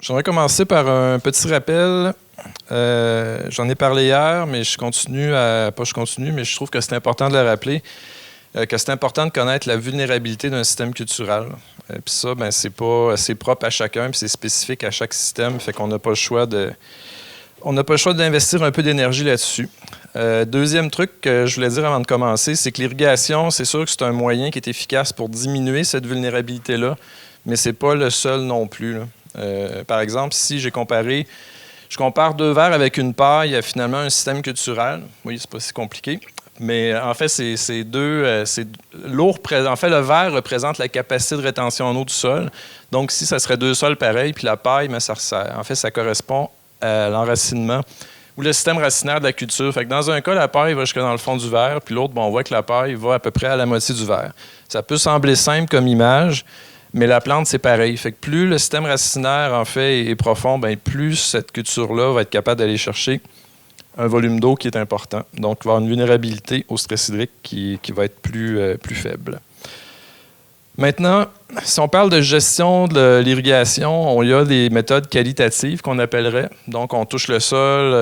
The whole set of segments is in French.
J'aimerais commencer par un petit rappel. J'en ai parlé hier, mais je continue à. Pas je continue, mais je trouve que c'est important de le rappeler. Que c'est important de connaître la vulnérabilité d'un système culturel. Puis ça, ben, c'est propre à chacun, puis c'est spécifique à chaque système, fait qu'on n'a pas le choix d'investir un peu d'énergie là-dessus. Deuxième truc que je voulais dire avant de commencer, c'est que l'irrigation, c'est sûr que c'est un moyen qui est efficace pour diminuer cette vulnérabilité-là, mais c'est pas le seul non plus, là. Par exemple, si je compare deux verres avec une paille, il y a finalement un système culturel. Oui, c'est pas si compliqué. Mais en fait, l'eau, en fait, le verre représente la capacité de rétention en eau du sol. Donc, si ça serait deux sols pareils, puis la paille, mais en fait, ça correspond à l'enracinement ou le système racinaire de la culture. Fait que dans un cas, la paille va jusque dans le fond du verre, puis l'autre, on voit que la paille va à peu près à la moitié du verre. Ça peut sembler simple comme image, mais la plante, c'est pareil. Fait que plus le système racinaire, en fait, est profond, bien, plus cette culture-là va être capable d'aller chercher un volume d'eau qui est important. Donc, il va y avoir une vulnérabilité au stress hydrique qui va être plus faible. Maintenant, si on parle de gestion de l'irrigation, il y a des méthodes qualitatives qu'on appellerait. Donc, on touche le sol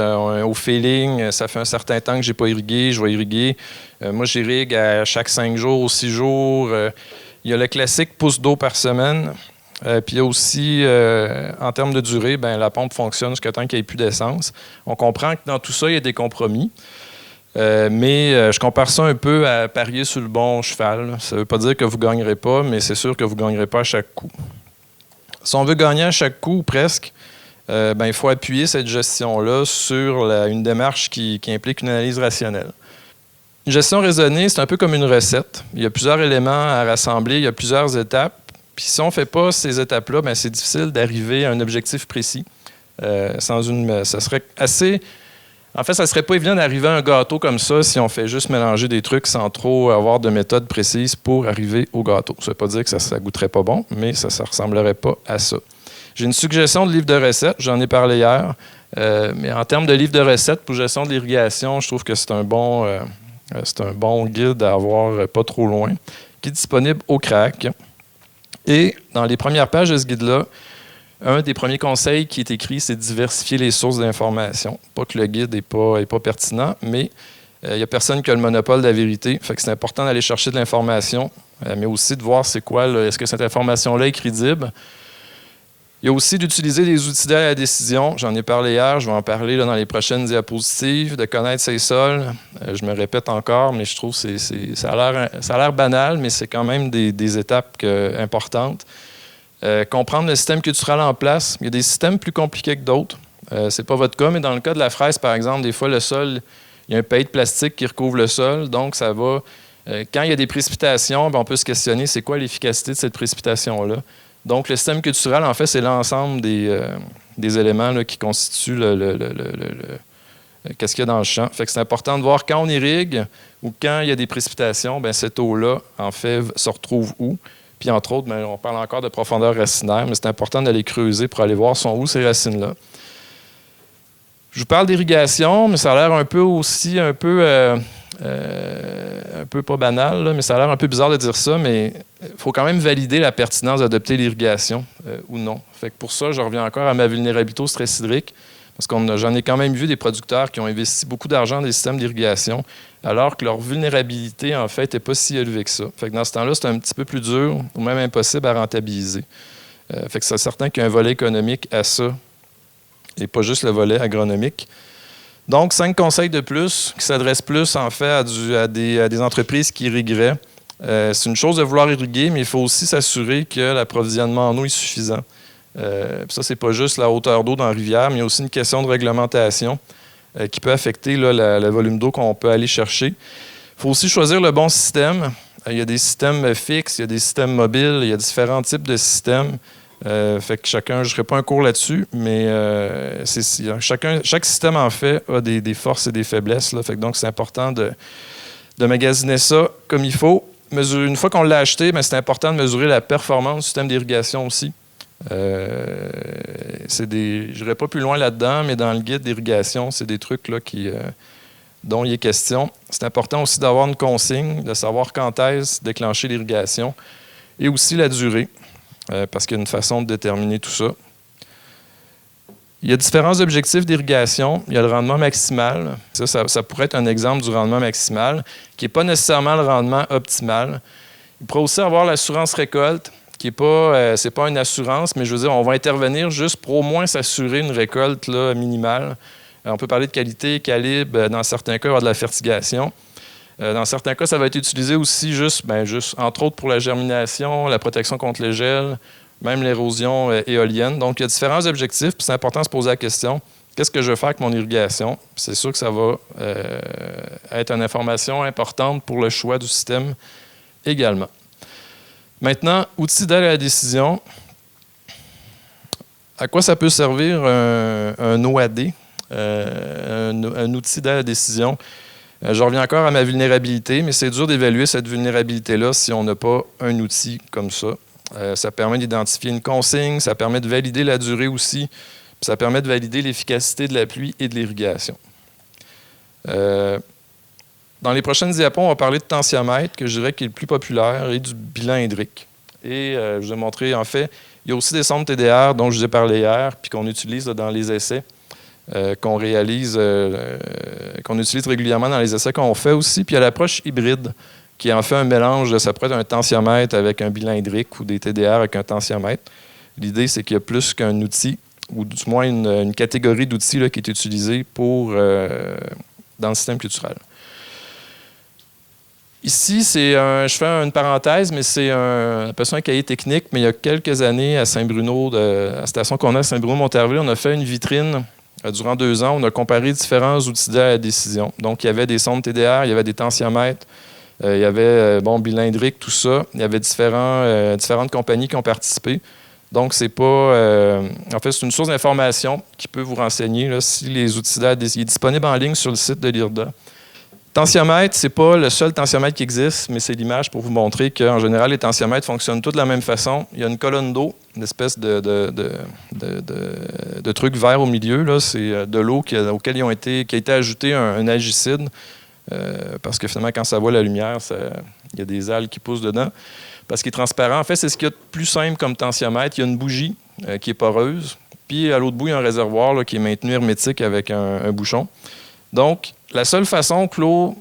au feeling. Ça fait un certain temps que je n'ai pas irrigué, je vais irriguer. Moi, j'irrigue à chaque 5 jours, 6 jours. Il y a le classique pouce d'eau par semaine. Puis il y a aussi, en termes de durée, ben, la pompe fonctionne jusqu'à temps qu'il n'y ait plus d'essence. On comprend que dans tout ça, il y a des compromis. Mais je compare ça un peu à parier sur le bon cheval. Ça ne veut pas dire que vous ne gagnerez pas, mais c'est sûr que vous ne gagnerez pas à chaque coup. Si on veut gagner à chaque coup, ou presque, ben, il faut appuyer cette gestion-là sur une démarche qui implique une analyse rationnelle. Une gestion raisonnée, c'est un peu comme une recette. Il y a plusieurs éléments à rassembler, il y a plusieurs étapes. Puis si on ne fait pas ces étapes-là, bien, c'est difficile d'arriver à un objectif précis. Ça serait assez... En fait, ça ne serait pas évident d'arriver à un gâteau comme ça si on fait juste mélanger des trucs sans trop avoir de méthode précise pour arriver au gâteau. Ça ne veut pas dire que ça ne goûterait pas bon, mais ça ne ressemblerait pas à ça. J'ai une suggestion de livre de recettes, j'en ai parlé hier. Mais en termes de livre de recettes pour gestion de l'irrigation, je trouve que c'est un bon guide à avoir pas trop loin, qui est disponible au CRAC. Et dans les premières pages de ce guide-là, un des premiers conseils qui est écrit, c'est de diversifier les sources d'information. Pas que le guide n'est pas pertinent, mais il n'y a personne qui a le monopole de la vérité. Fait que c'est important d'aller chercher de l'information, mais aussi de voir c'est quoi, est-ce que cette information-là est crédible. Il y a aussi d'utiliser des outils d'aide à la décision. J'en ai parlé hier, je vais en parler dans les prochaines diapositives, de connaître ses sols. Je me répète encore, mais je trouve que ça a l'air banal, mais c'est quand même des étapes importantes. Comprendre le système culturel en place. Il y a des systèmes plus compliqués que d'autres. Ce n'est pas votre cas, mais dans le cas de la fraise, par exemple, des fois, le sol, il y a un paillet de plastique qui recouvre le sol, donc ça va... quand il y a des précipitations, bien, on peut se questionner, c'est quoi l'efficacité de cette précipitation-là? Donc, le système culturel, en fait, c'est l'ensemble des éléments là, qui constituent qu'est-ce qu'il y a dans le champ. Fait que c'est important de voir quand on irrigue ou quand il y a des précipitations, bien, cette eau-là, en fait, se retrouve où. Puis, entre autres, bien, on parle encore de profondeur racinaire, mais c'est important d'aller creuser pour aller voir sont où ces racines-là. Je vous parle d'irrigation, mais ça a l'air un peu pas banal, là, mais ça a l'air un peu bizarre de dire ça, mais il faut quand même valider la pertinence d'adopter l'irrigation ou non. Fait que pour ça, je reviens encore à ma vulnérabilité au stress hydrique, parce que j'en ai quand même vu des producteurs qui ont investi beaucoup d'argent dans les systèmes d'irrigation, alors que leur vulnérabilité, en fait, n'est pas si élevée que ça. Fait que dans ce temps-là, c'est un petit peu plus dur ou même impossible à rentabiliser. Fait que c'est certain qu'il y a un volet économique à ça, et pas juste le volet agronomique. Donc, 5 conseils de plus qui s'adressent plus, en fait, à des entreprises qui irrigueraient. C'est une chose de vouloir irriguer, mais il faut aussi s'assurer que l'approvisionnement en eau est suffisant. Ça, c'est pas juste la hauteur d'eau dans la rivière, mais il y a aussi une question de réglementation qui peut affecter là, le volume d'eau qu'on peut aller chercher. Il faut aussi choisir le bon système. Il y a des systèmes fixes, il y a des systèmes mobiles, il y a différents types de systèmes. Fait que je ne ferai pas un cours là-dessus, mais chaque système, en fait, a des forces et des faiblesses. Là. Fait que donc, c'est important de magasiner ça comme il faut. Une fois qu'on l'a acheté, bien, c'est important de mesurer la performance du système d'irrigation aussi. Je n'irai pas plus loin là-dedans, mais dans le guide d'irrigation, c'est des trucs là, dont il est question. C'est important aussi d'avoir une consigne, de savoir quand est-ce déclencher l'irrigation et aussi la durée. Parce qu'il y a une façon de déterminer tout ça. Il y a différents objectifs d'irrigation. Il y a le rendement maximal. Ça pourrait être un exemple du rendement maximal, qui n'est pas nécessairement le rendement optimal. Il pourrait aussi avoir l'assurance récolte, qui n'est pas, c'est pas une assurance, mais je veux dire, on va intervenir juste pour au moins s'assurer une récolte là, minimale. On peut parler de qualité, calibre. Dans certains cas, il va y avoir de la fertigation. Dans certains cas, ça va être utilisé aussi juste, entre autres, pour la germination, la protection contre les gels, même l'érosion éolienne. Donc, il y a différents objectifs, puis c'est important de se poser la question, qu'est-ce que je veux faire avec mon irrigation? C'est sûr que ça va être une information importante pour le choix du système également. Maintenant, outils d'aide à la décision. À quoi ça peut servir un OAD, un outil d'aide à la décision? Je reviens encore à ma vulnérabilité, mais c'est dur d'évaluer cette vulnérabilité-là si on n'a pas un outil comme ça. Ça permet d'identifier une consigne, ça permet de valider la durée aussi, puis ça permet de valider l'efficacité de la pluie et de l'irrigation. Dans les prochaines diapos, on va parler de tensiomètre, que je dirais qui est le plus populaire, et du bilan hydrique. Et je vous ai montré, en fait, il y a aussi des sondes TDR dont je vous ai parlé hier, puis qu'on utilise là, dans les essais, qu'on réalise, qu'on utilise régulièrement dans les essais qu'on fait aussi. Puis il y a l'approche hybride, qui est en fait un mélange, ça pourrait être un tensiomètre avec un bilan hydrique ou des TDR avec un tensiomètre. L'idée, c'est qu'il y a plus qu'un outil, ou du moins une catégorie d'outils là, qui est utilisée pour, dans le système culturel. Ici, je fais une parenthèse, mais c'est un cahier technique, mais il y a quelques années, à Saint-Bruno, à la station qu'on a à Saint-Bruno-Montarville, on a fait une vitrine. Durant 2 ans, on a comparé différents outils d'aide à la décision. Donc, il y avait des sondes TDR, il y avait des tensiomètres, il y avait bilan hydrique, tout ça. Il y avait différentes compagnies qui ont participé. Donc, c'est pas... en fait, c'est une source d'information qui peut vous renseigner là, si les outils d'aide... Il est disponible en ligne sur le site de l'IRDA. Tensiomètre, ce n'est pas le seul tensiomètre qui existe, mais c'est l'image pour vous montrer qu'en général, les tensiomètres fonctionnent tous de la même façon. Il y a une colonne d'eau, une espèce de truc vert au milieu. Là, c'est de l'eau qui a été ajouté un algicide, parce que finalement, quand ça voit la lumière, il y a des algues qui poussent dedans. Parce qu'il est transparent. En fait, c'est ce qu'il y a de plus simple comme tensiomètre. Il y a une bougie qui est poreuse, puis à l'autre bout, il y a un réservoir là, qui est maintenu hermétique avec un bouchon. Donc, la seule façon que l'eau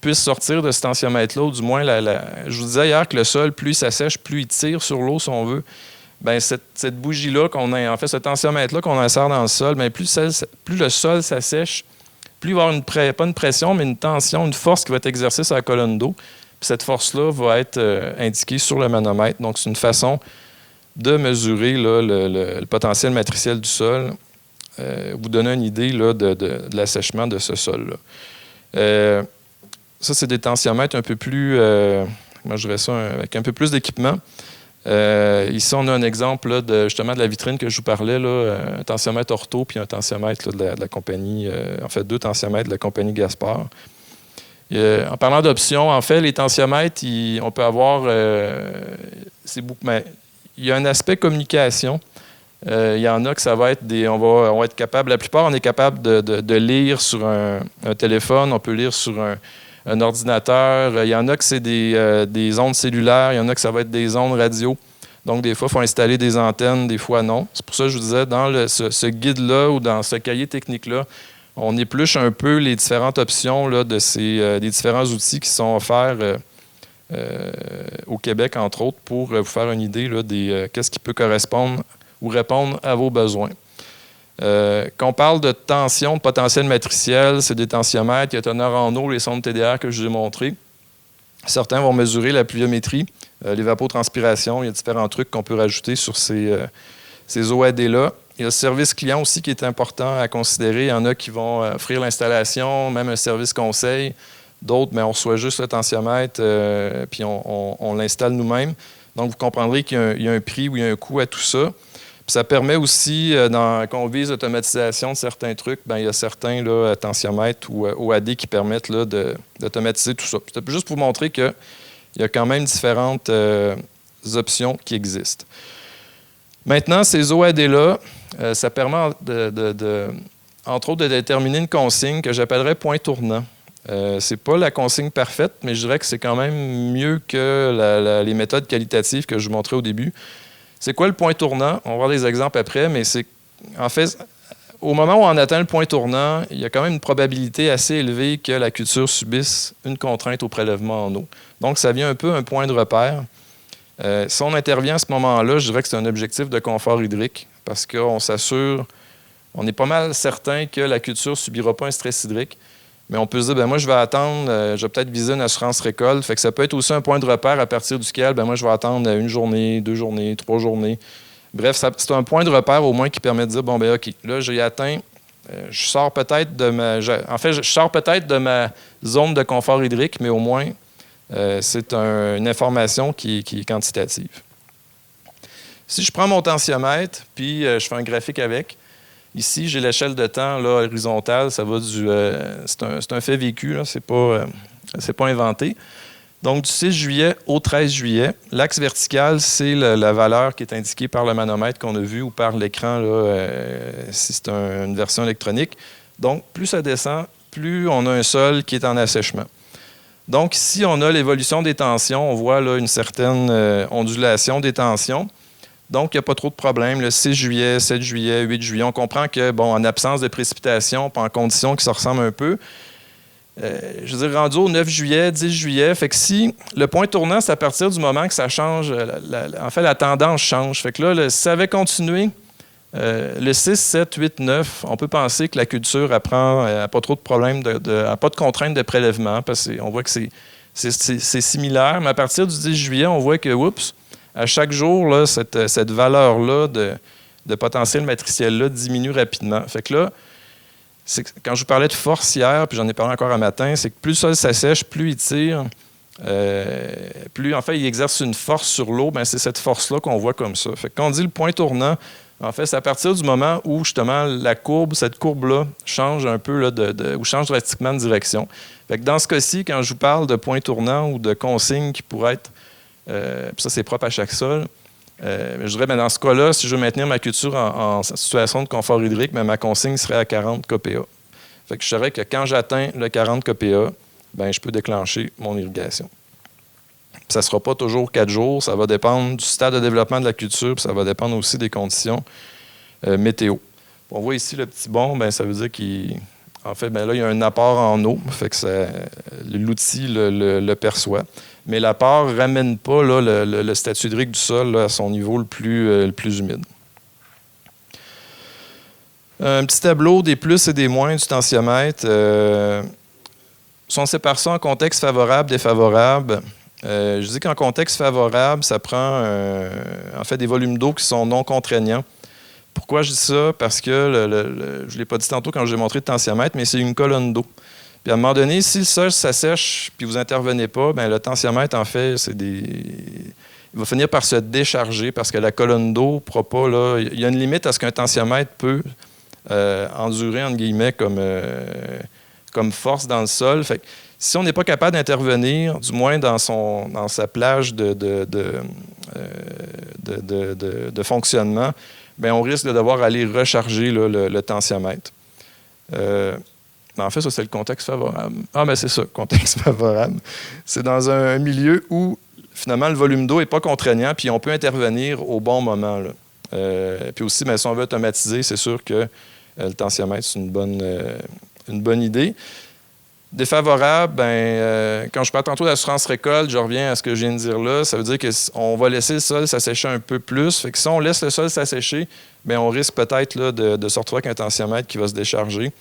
puisse sortir de ce tensiomètre-là, ou du moins, je vous disais hier que le sol, plus il s'assèche, plus il tire sur l'eau, si on veut. Bien, cette bougie-là, en fait, ce tensiomètre-là qu'on insère dans le sol, bien, plus le sol s'assèche, plus il va y avoir pas une pression, mais une tension, une force qui va être exercée sur la colonne d'eau. Puis cette force-là va être indiquée sur le manomètre. Donc, c'est une façon de mesurer là, le potentiel matriciel du sol. Vous donner une idée là, de l'assèchement de ce sol-là. Ça, c'est des tensiomètres un peu plus, moi je dirais ça, avec un peu plus d'équipement. Ici, on a un exemple là, justement de la vitrine que je vous parlais, là, un tensiomètre ortho puis un tensiomètre là, de la compagnie, en fait 2 tensiomètres de la compagnie Gaspard. En parlant d'options, en fait, les tensiomètres, on peut avoir, il y a un aspect communication. Il y en a que ça va être on va être capable, la plupart, on est capable de lire sur un téléphone, on peut lire sur un ordinateur. Il y en a que c'est des ondes cellulaires, il y en a que ça va être des ondes radio. Donc, des fois, il faut installer des antennes, des fois, non. C'est pour ça que je vous disais, dans ce guide-là ou dans ce cahier technique-là, on épluche un peu les différentes options là, des différents outils qui sont offerts au Québec, entre autres, pour vous faire une idée là, qu'est-ce qui peut correspondre ou répondre à vos besoins. Quand on parle de tension, de potentiel matriciel, c'est des tensiomètres, il y a teneur en eau, les sondes TDR que je vous ai montrées. Certains vont mesurer la pluviométrie, l'évapotranspiration, il y a différents trucs qu'on peut rajouter sur ces OAD-là. Il y a le service client aussi qui est important à considérer. Il y en a qui vont offrir l'installation, même un service conseil. D'autres, on reçoit juste le tensiomètre, puis on l'installe nous-mêmes. Donc, vous comprendrez qu'il y a un prix ou il y a un coût à tout ça. Puis ça permet aussi, quand on vise l'automatisation de certains trucs, il y a certains là, tensiomètres ou OAD qui permettent là, d'automatiser tout ça. C'est juste pour vous montrer qu'il y a quand même différentes options qui existent. Maintenant, ces OAD-là, ça permet, entre autres, de déterminer une consigne que j'appellerais point tournant. Ce n'est pas la consigne parfaite, mais je dirais que c'est quand même mieux que les méthodes qualitatives que je vous montrais au début. C'est quoi le point tournant? On va voir des exemples après, mais c'est en fait, au moment où on atteint le point tournant, il y a quand même une probabilité assez élevée que la culture subisse une contrainte au prélèvement en eau. Donc, ça vient un peu un point de repère. Si on intervient à ce moment-là, je dirais que c'est un objectif de confort hydrique parce qu'on s'assure, on est pas mal certain que la culture ne subira pas un stress hydrique. Mais on peut se dire, ben moi, je vais attendre, je vais peut-être viser une assurance récolte. Fait que ça peut être aussi un point de repère à partir duquel, ben moi, je vais attendre 1 journée, 2 journées, 3 journées. Bref, c'est un point de repère au moins qui permet de dire, bon, ben OK, là, j'ai atteint, je sors peut-être de ma zone de confort hydrique, mais au moins, c'est une information qui est quantitative. Si je prends mon tensiomètre, puis je fais un graphique avec, ici, j'ai l'échelle de temps là, horizontale, ça va c'est un fait vécu, c'est pas inventé. Donc, du 6 juillet au 13 juillet, l'axe vertical, c'est la valeur qui est indiquée par le manomètre qu'on a vu ou par l'écran, si c'est une version électronique. Donc, plus ça descend, plus on a un sol qui est en assèchement. Donc, ici, on a l'évolution des tensions. On voit là, une certaine ondulation des tensions. Donc, il n'y a pas trop de problème. Le 6 juillet, 7 juillet, 8 juillet, on comprend que, bon, en absence de précipitation, en conditions qui se ressemblent un peu, je veux dire, rendu au 9 juillet, 10 juillet, fait que si le point tournant, c'est à partir du moment que ça change, en fait, la tendance change. Fait que là, si ça avait continué, le 6, 7, 8, 9, on peut penser que la culture n'a pas trop de problèmes, n'a pas de contraintes de prélèvement, parce qu'on voit que c'est similaire, mais à partir du 10 juillet, on voit que, oups, à chaque jour, là, cette valeur-là de potentiel matriciel-là diminue rapidement. Fait que là, quand je vous parlais de force hier, puis j'en ai parlé encore un matin, c'est que plus le sol s'assèche, plus il tire, plus en fait il exerce une force sur l'eau, bien, c'est cette force-là qu'on voit comme ça. Fait que quand on dit le point tournant, en fait, c'est à partir du moment où justement la courbe, cette courbe-là, change un peu là, ou change drastiquement de direction. Fait que dans ce cas-ci, quand je vous parle de point tournant ou de consigne qui pourrait être, puis ça c'est propre à chaque sol, je dirais, bien, dans ce cas-là, si je veux maintenir ma culture en situation de confort hydrique, bien, ma consigne serait à 40 kPa. Fait que je saurais que quand j'atteins le 40 kPa, bien, je peux déclencher mon irrigation. Puis ça ne sera pas toujours 4 jours, ça va dépendre du stade de développement de la culture, puis ça va dépendre aussi des conditions météo. On voit ici le petit bon, bien, ça veut dire qu'en fait, bien, là, il y a un apport en eau, fait que l'outil le perçoit. Mais l'apport ne ramène pas là, le statut hydrique du sol là, à son niveau le plus humide. Un petit tableau des plus et des moins du tensiomètre. Si on sépare ça en contexte favorable, défavorable, je dis qu'en contexte favorable, ça prend en fait des volumes d'eau qui sont non contraignants. Pourquoi je dis ça? Parce que, je ne l'ai pas dit tantôt quand j'ai montré le tensiomètre, mais c'est une colonne d'eau. Puis à un moment donné, si le sol s'assèche puis vous n'intervenez pas, bien, le tensiomètre, en fait, il va finir par se décharger parce que la colonne d'eau ne pourra pas. Là, il y a une limite à ce qu'un tensiomètre peut endurer, entre guillemets, comme force dans le sol. Fait que, si on n'est pas capable d'intervenir, du moins dans sa plage de fonctionnement, bien, on risque de devoir aller recharger là, le tensiomètre. En fait, ça, c'est le contexte favorable. Ah, bien, c'est ça, contexte favorable. C'est dans un milieu où, finalement, le volume d'eau n'est pas contraignant, puis on peut intervenir au bon moment. Là. Puis aussi, bien, si on veut automatiser, c'est sûr que le tensiomètre, c'est une bonne idée. Défavorable, bien, quand je parle tantôt d'assurance récolte, je reviens à ce que je viens de dire là. Ça veut dire qu'on va laisser le sol s'assécher un peu plus. Fait que si on laisse le sol s'assécher, bien, on risque peut-être là, de se retrouver avec un tensiomètre qui va se décharger.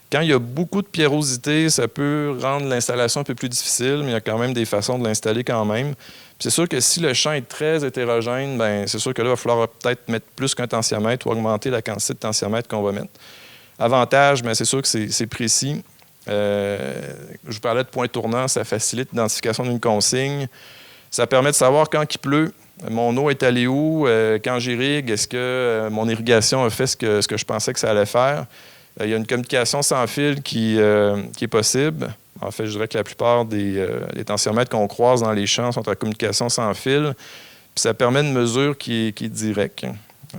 Quand il y a beaucoup de pierrosité, ça peut rendre l'installation un peu plus difficile, mais il y a quand même des façons de l'installer quand même. Puis c'est sûr que si le champ est très hétérogène, bien, c'est sûr que là, il va falloir peut-être mettre plus qu'un tensiomètre ou augmenter la quantité de tensiomètre qu'on va mettre. Avantage, bien, c'est sûr que c'est précis. Je vous parlais de point tournant, ça facilite l'identification d'une consigne. Ça permet de savoir quand il pleut, mon eau est allée où, quand j'irrigue, est-ce que mon irrigation a fait ce que je pensais que ça allait faire. Il y a une communication sans fil qui est possible. En fait, je dirais que la plupart des tensiomètres qu'on croise dans les champs sont en communication sans fil. Puis ça permet une mesure qui est directe.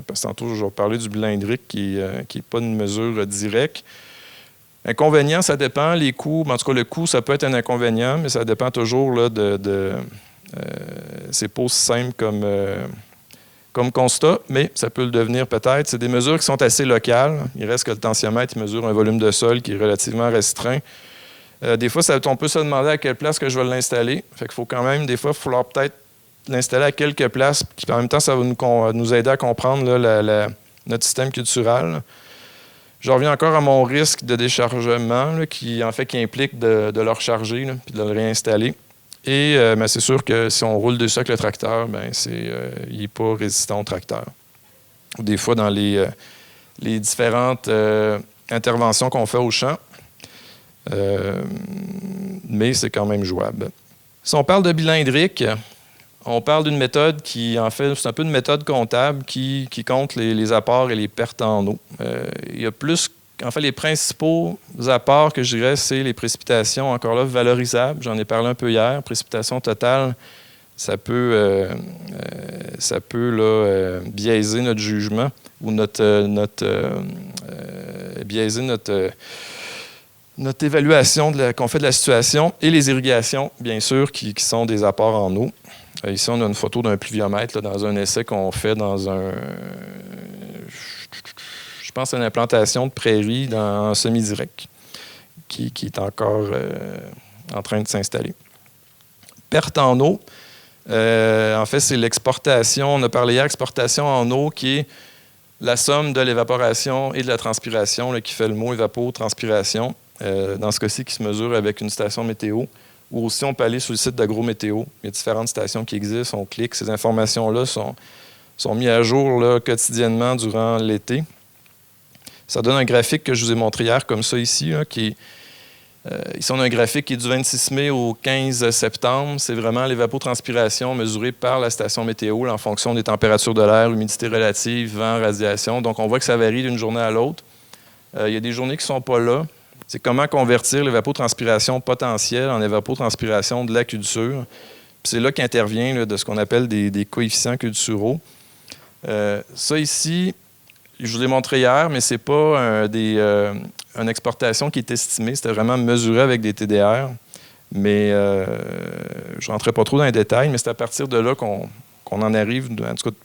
Parce que tantôt, je vais parler du bilan hydrique qui n'est pas une mesure directe. Inconvénient, ça dépend. Les coûts, en tout cas, le coût, ça peut être un inconvénient, mais ça dépend toujours là, c'est pas aussi simple comme comme constat, mais ça peut le devenir peut-être. C'est des mesures qui sont assez locales. Il reste que le tensiomètre il mesure un volume de sol qui est relativement restreint. Des fois, on peut se demander à quelle place que je vais l'installer. Fait qu'il faut quand même, des fois, il va falloir peut-être l'installer à quelques places. Puis en même temps, ça va nous aider à comprendre là, notre système culturel. Je reviens encore à mon risque de déchargement là, qui implique de le recharger puis de le réinstaller. Et c'est sûr que si on roule dessus avec le tracteur, il n'est pas résistant au tracteur. Des fois, dans les différentes interventions qu'on fait au champ, mais c'est quand même jouable. Si on parle de bilan hydrique, on parle d'une méthode qui, en fait, c'est un peu une méthode comptable qui compte les apports et les pertes en eau. Il y a plus, en fait, les principaux apports que je dirais, c'est les précipitations, encore là, valorisables. J'en ai parlé un peu hier. Précipitation totale, ça peut biaiser notre jugement ou biaiser notre évaluation qu'on fait de la situation, et les irrigations, bien sûr, qui sont des apports en eau. Ici, on a une photo d'un pluviomètre là, dans un essai qu'on fait dans je pense, une implantation de prairies en semi-direct qui est encore en train de s'installer. Perte en eau, en fait, c'est l'exportation. On a parlé hier exportation en eau qui est la somme de l'évaporation et de la transpiration là, qui fait le mot évapotranspiration. Dans ce cas-ci, qui se mesure avec une station météo. Ou aussi, on peut aller sur le site d'Agrométéo. Il y a différentes stations qui existent. On clique. Ces informations-là sont mises à jour là, quotidiennement durant l'été. Ça donne un graphique que je vous ai montré hier, comme ça ici. Là, ici, on a un graphique qui est du 26 mai au 15 septembre. C'est vraiment l'évapotranspiration mesurée par la station météo là, en fonction des températures de l'air, humidité relative, vent, radiation. Donc, on voit que ça varie d'une journée à l'autre. Il y a des journées qui ne sont pas là. C'est comment convertir l'évapotranspiration potentielle en évapotranspiration de la culture. Puis c'est là qu'intervient là, de ce qu'on appelle des coefficients culturaux. Ça ici, je vous l'ai montré hier, mais ce n'est pas une exportation qui est estimée. C'était vraiment mesuré avec des TDR. Mais je ne rentrerai pas trop dans les détails, mais c'est à partir de là qu'on en arrive, en tout cas,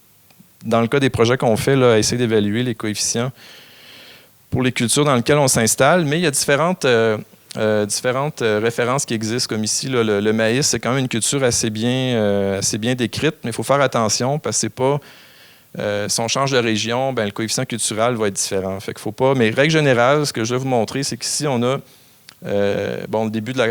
dans le cas des projets qu'on fait, là, à essayer d'évaluer les coefficients pour les cultures dans lesquelles on s'installe, mais il y a différentes références qui existent, comme ici, là, le maïs, c'est quand même une culture assez bien décrite, mais il faut faire attention parce que c'est pas... si on change de région, le coefficient culturel va être différent. Fait qu'il faut pas... Mais règle générale, ce que je vais vous montrer, c'est qu'ici, on a le début de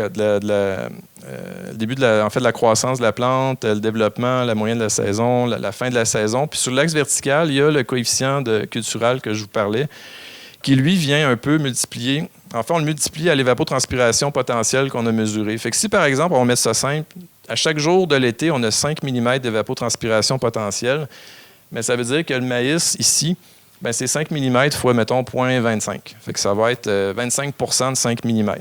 la croissance de la plante, le développement, la moyenne de la saison, la fin de la saison. Puis sur l'axe vertical, il y a le coefficient culturel que je vous parlais, qui, lui, vient un peu multiplier. En fait, on le multiplie à l'évapotranspiration potentielle qu'on a mesurée. Fait que si, par exemple, on met ça simple, à chaque jour de l'été, on a 5 mm d'évapotranspiration potentielle, mais ça veut dire que le maïs, ici, c'est 5 mm fois, mettons, 0,25. Fait que ça va être 25 de 5 mm.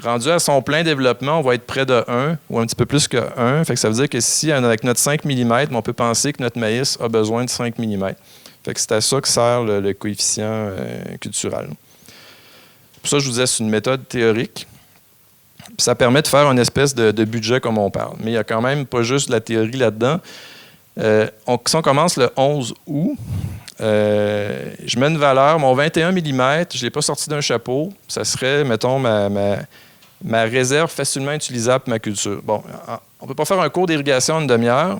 Rendu à son plein développement, on va être près de 1 ou un petit peu plus que 1. Fait que ça veut dire que si, avec notre 5 mm, on peut penser que notre maïs a besoin de 5 mm. Fait que c'est à ça que sert le coefficient culturel. Pour ça, je vous disais, c'est une méthode théorique. Puis ça permet de faire une espèce de budget comme on parle. Mais il n'y a quand même pas juste de la théorie là-dedans. Si on commence le 11 août, je mets une valeur, mon 21 mm, je ne l'ai pas sorti d'un chapeau. Ça serait, mettons, ma réserve facilement utilisable pour ma culture. Bon, on ne peut pas faire un cours d'irrigation en une demi-heure,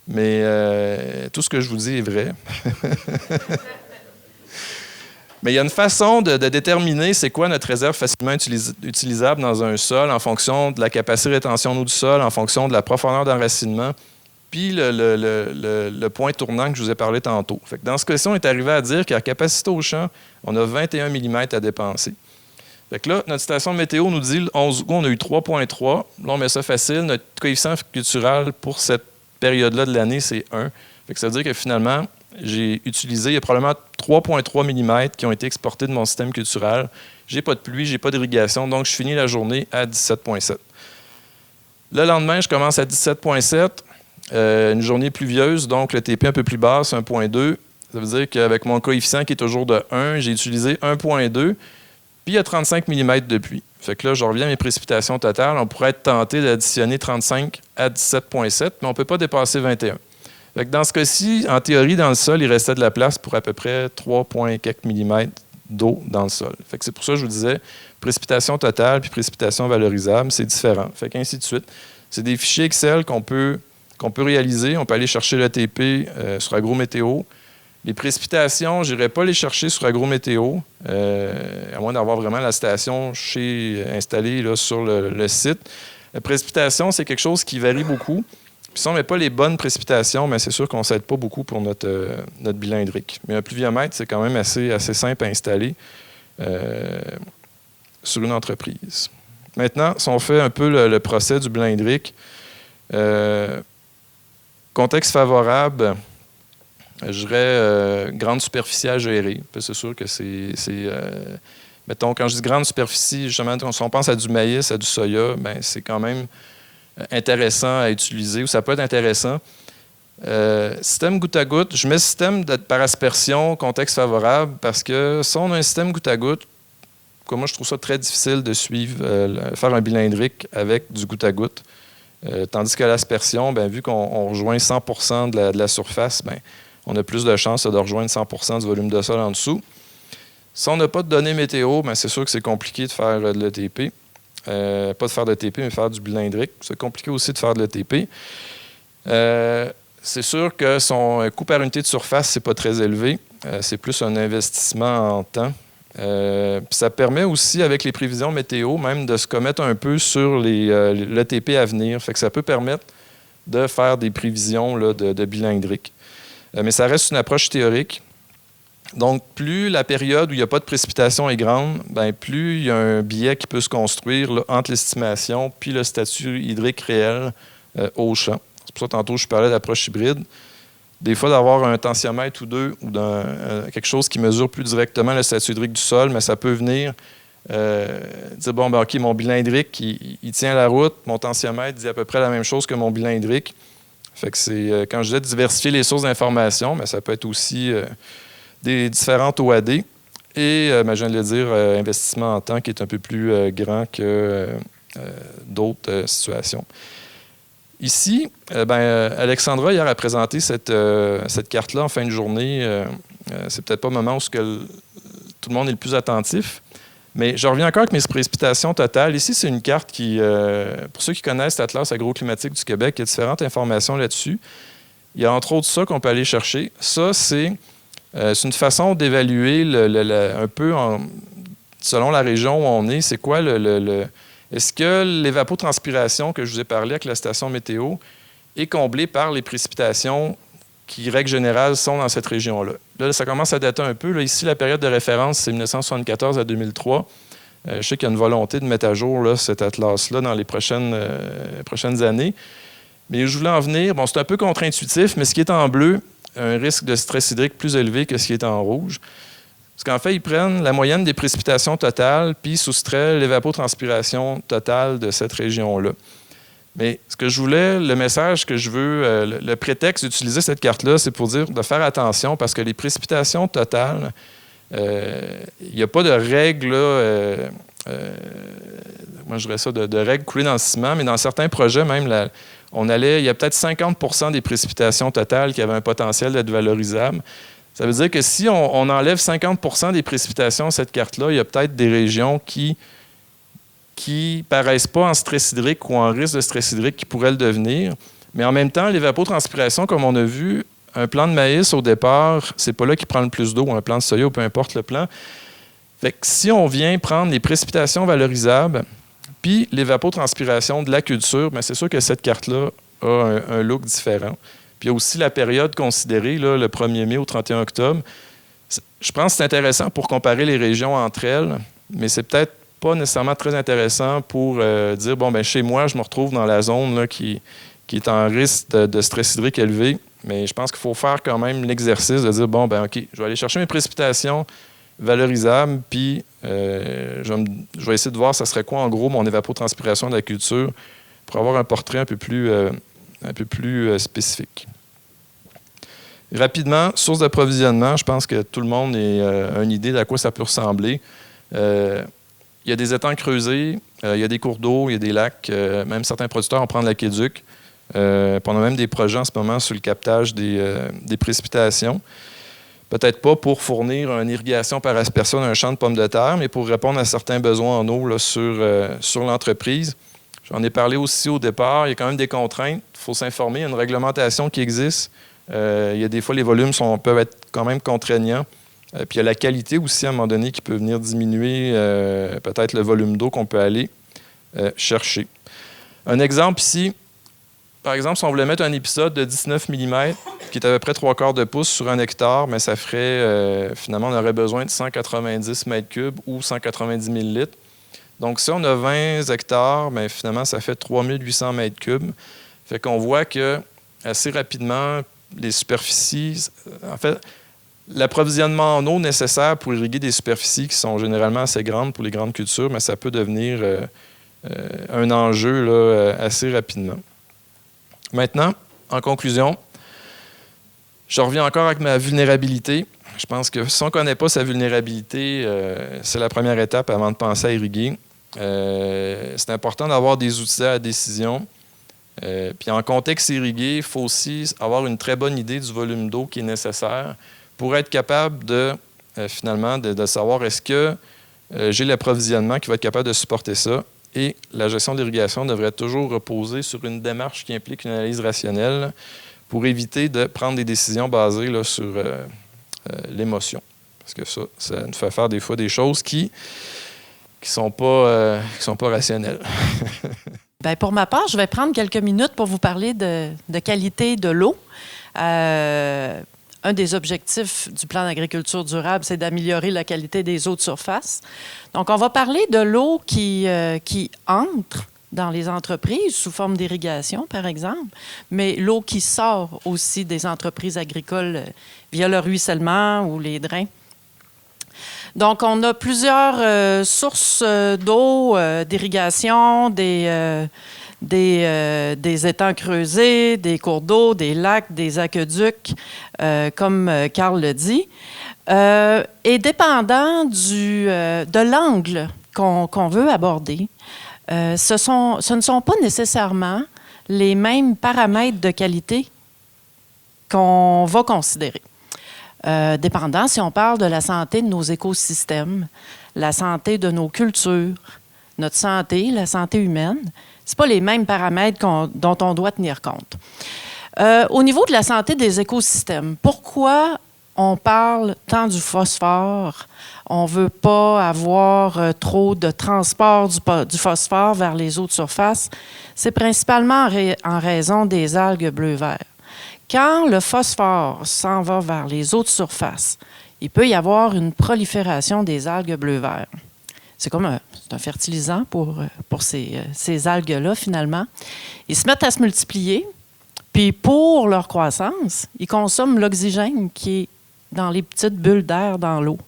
mais tout ce que je vous dis est vrai. Mais il y a une façon de déterminer c'est quoi notre réserve facilement utilisable dans un sol en fonction de la capacité de rétention d'eau du sol, en fonction de la profondeur d'enracinement, puis le point tournant que je vous ai parlé tantôt. Fait que dans ce cas-ci, on est arrivé à dire qu'à la capacité au champ, on a 21 mm à dépenser. Fait que là, notre station météo nous dit le 11 août, on a eu 3,3. Là, on met ça facile. Notre coefficient culturel pour cette période-là de l'année, c'est 1. Fait que ça veut dire que finalement, j'ai utilisé, il y a probablement 3,3 mm qui ont été exportés de mon système culturel. Je n'ai pas de pluie, je n'ai pas d'irrigation, donc je finis la journée à 17,7. Le lendemain, je commence à 17,7. Une journée pluvieuse, donc le TP un peu plus bas, 1,2. Ça veut dire qu'avec mon coefficient qui est toujours de 1, j'ai utilisé 1,2. Puis il y a 35 mm de pluie. Fait que là, je reviens à mes précipitations totales. On pourrait être tenté d'additionner 35 à 17,7, mais on ne peut pas dépasser 21. Fait que dans ce cas-ci, en théorie, dans le sol, il restait de la place pour à peu près 3 quelques millimètres d'eau dans le sol. Fait que c'est pour ça que je vous disais, précipitation totale puis précipitation valorisable, c'est différent. Fait qu'ainsi de suite. C'est des fichiers Excel qu'on peut réaliser. On peut aller chercher le TP sur AgroMétéo. Les précipitations, je n'irai pas les chercher sur AgroMétéo, à moins d'avoir vraiment la station installée là, sur le site. La précipitation, c'est quelque chose qui varie beaucoup. Puis si on ne met pas les bonnes précipitations, bien, c'est sûr qu'on ne s'aide pas beaucoup pour notre bilan hydrique. Mais un pluviomètre, c'est quand même assez simple à installer sur une entreprise. Maintenant, si on fait un peu le procès du bilan hydrique, contexte favorable, je dirais grande superficie à gérer. C'est sûr que mettons, quand je dis grande superficie, justement, si on pense à du maïs, à du soya, bien, c'est quand même intéressant à utiliser, ou ça peut être intéressant. Système goutte à goutte, je mets système par aspersion, contexte favorable, parce que si on a un système goutte à goutte, moi je trouve ça très difficile de suivre, faire un bilan hydrique avec du goutte à goutte. Tandis que l'aspersion, bien, vu qu'on rejoint 100% de la surface, bien, on a plus de chances de rejoindre 100% du volume de sol en dessous. Si on n'a pas de données météo, bien, c'est sûr que c'est compliqué de faire de l'ETP. Pas de faire de TP, mais faire du bilan hydrique. C'est compliqué aussi de faire de l'ETP. C'est sûr que son coût par unité de surface, c'est pas très élevé. C'est plus un investissement en temps. Puis ça permet aussi, avec les prévisions météo, même de se commettre un peu sur l'ETP à venir. Fait que ça peut permettre de faire des prévisions là, de bilan hydrique. Mais ça reste une approche théorique. Donc, plus la période où il n'y a pas de précipitation est grande, bien, plus il y a un biais qui peut se construire là, entre l'estimation puis le statut hydrique réel au champ. C'est pour ça que tantôt, je parlais d'approche hybride. Des fois, d'avoir un tensiomètre ou deux ou quelque chose qui mesure plus directement le statut hydrique du sol, mais ça peut venir dire, bon, ben, OK, mon bilan hydrique, il tient la route. Mon tensiomètre dit à peu près la même chose que mon bilan hydrique. Fait que c'est, quand je dis diversifier les sources d'information, mais ça peut être aussi des différentes OAD. Et, je viens de le dire, investissement en temps qui est un peu plus grand que d'autres situations. Ici, Alexandra, hier, a présenté cette carte-là en fin de journée. C'est peut-être pas le moment où tout le monde est le plus attentif. Mais je reviens encore avec mes précipitations totales. Ici, c'est une carte qui, pour ceux qui connaissent l'Atlas agroclimatique du Québec, il y a différentes informations là-dessus. Il y a entre autres ça qu'on peut aller chercher. Ça, c'est une façon d'évaluer un peu, selon la région où on est, c'est quoi est-ce que l'évapotranspiration que je vous ai parlé avec la station météo est comblée par les précipitations qui, règle générale, sont dans cette région-là? Là, ça commence à dater un peu. Là, ici, la période de référence, c'est 1974 à 2003. Je sais qu'il y a une volonté de mettre à jour là, cet atlas-là dans les prochaines années. Mais je voulais en venir. Bon, c'est un peu contre-intuitif, mais ce qui est en bleu a un risque de stress hydrique plus élevé que ce qui est en rouge. Parce qu'en fait, ils prennent la moyenne des précipitations totales puis soustraient l'évapotranspiration totale de cette région-là. Mais ce que je voulais, le message que je veux, le prétexte d'utiliser cette carte-là, c'est pour dire de faire attention parce que les précipitations totales, il n'y a pas de règle, moi je dirais ça, de règle coulée dans le ciment, mais dans certains projets même, il y a peut-être 50% des précipitations totales qui avaient un potentiel d'être valorisables. Ça veut dire que si on enlève 50% des précipitations de cette carte-là, il y a peut-être des régions qui paraissent pas en stress hydrique ou en risque de stress hydrique qui pourraient le devenir. Mais en même temps, l'évapotranspiration, comme on a vu, un plant de maïs, au départ, c'est pas là qui prend le plus d'eau, un plant de soya ou peu importe le plant. Fait que si on vient prendre les précipitations valorisables puis l'évapotranspiration de la culture, bien, c'est sûr que cette carte-là a un look différent. Puis il y a aussi la période considérée, là, le 1er mai au 31 octobre. Je pense que c'est intéressant pour comparer les régions entre elles, mais c'est peut-être pas nécessairement très intéressant pour dire, bon, ben chez moi, je me retrouve dans la zone là, qui est en risque de stress hydrique élevé. Mais je pense qu'il faut faire quand même l'exercice de dire, bon, ben OK, je vais aller chercher mes précipitations valorisables, puis je vais essayer de voir ça serait quoi, en gros, mon évapotranspiration de la culture pour avoir un portrait un peu plus spécifique. Rapidement, source d'approvisionnement, je pense que tout le monde a une idée d'à quoi ça peut ressembler. Il y a des étangs creusés, il y a des cours d'eau, il y a des lacs, même certains producteurs en prennent l'aquéduc. Puis on a même des projets en ce moment sur le captage des précipitations. Peut-être pas pour fournir une irrigation par aspersion d'un champ de pommes de terre, mais pour répondre à certains besoins en eau là, sur l'entreprise. J'en ai parlé aussi au départ. Il y a quand même des contraintes. Il faut s'informer. Il y a une réglementation qui existe. Il y a des fois, les volumes peuvent être quand même contraignants. Puis il y a la qualité aussi, à un moment donné, qui peut venir diminuer peut-être le volume d'eau qu'on peut aller chercher. Un exemple ici, par exemple, si on voulait mettre un épisode de 19 mm, qui est à peu près 3/4 de pouce sur 1 hectare, mais ça ferait, finalement, on aurait besoin de 190 mètres cubes ou 190 000 litres. Donc, si on a 20 hectares, bien, finalement, ça fait 3800 mètres cubes. Fait qu'on voit que assez rapidement, les superficies, en fait, l'approvisionnement en eau nécessaire pour irriguer des superficies qui sont généralement assez grandes pour les grandes cultures, mais ça peut devenir un enjeu là, assez rapidement. Maintenant, en conclusion, je reviens encore avec ma vulnérabilité. Je pense que si on ne connaît pas sa vulnérabilité, c'est la première étape avant de penser à irriguer. C'est important d'avoir des outils à décision. Puis en contexte irrigué, il faut aussi avoir une très bonne idée du volume d'eau qui est nécessaire pour être capable de, finalement, de savoir est-ce que j'ai l'approvisionnement qui va être capable de supporter ça. Et la gestion de l'irrigation devrait toujours reposer sur une démarche qui implique une analyse rationnelle pour éviter de prendre des décisions basées là, sur l'émotion. Parce que ça nous fait faire des fois des choses qui sont pas rationnelles. Bien, pour ma part, je vais prendre quelques minutes pour vous parler de qualité de l'eau. Un des objectifs du plan d'agriculture durable, c'est d'améliorer la qualité des eaux de surface. Donc, on va parler de l'eau qui entre dans les entreprises sous forme d'irrigation, par exemple, mais l'eau qui sort aussi des entreprises agricoles via le ruissellement ou les drains. Donc, on a plusieurs sources d'eau, d'irrigation, des étangs creusés, des cours d'eau, des lacs, des aqueducs, comme Carl le dit. Et dépendant de l'angle qu'on veut aborder, ce ne sont pas nécessairement les mêmes paramètres de qualité qu'on va considérer. Dépendant si on parle de la santé de nos écosystèmes, la santé de nos cultures, notre santé, la santé humaine, ce pas les mêmes paramètres dont on doit tenir compte. Au niveau de la santé des écosystèmes, pourquoi on parle tant du phosphore? On ne veut pas avoir trop de transport du phosphore vers les eaux de surface. C'est principalement en raison des algues bleu-vert. Quand le phosphore s'en va vers les eaux de surface, il peut y avoir une prolifération des algues bleu-vert. C'est un fertilisant pour ces algues-là, finalement. Ils se mettent à se multiplier, puis pour leur croissance, ils consomment l'oxygène qui est dans les petites bulles d'air dans l'eau.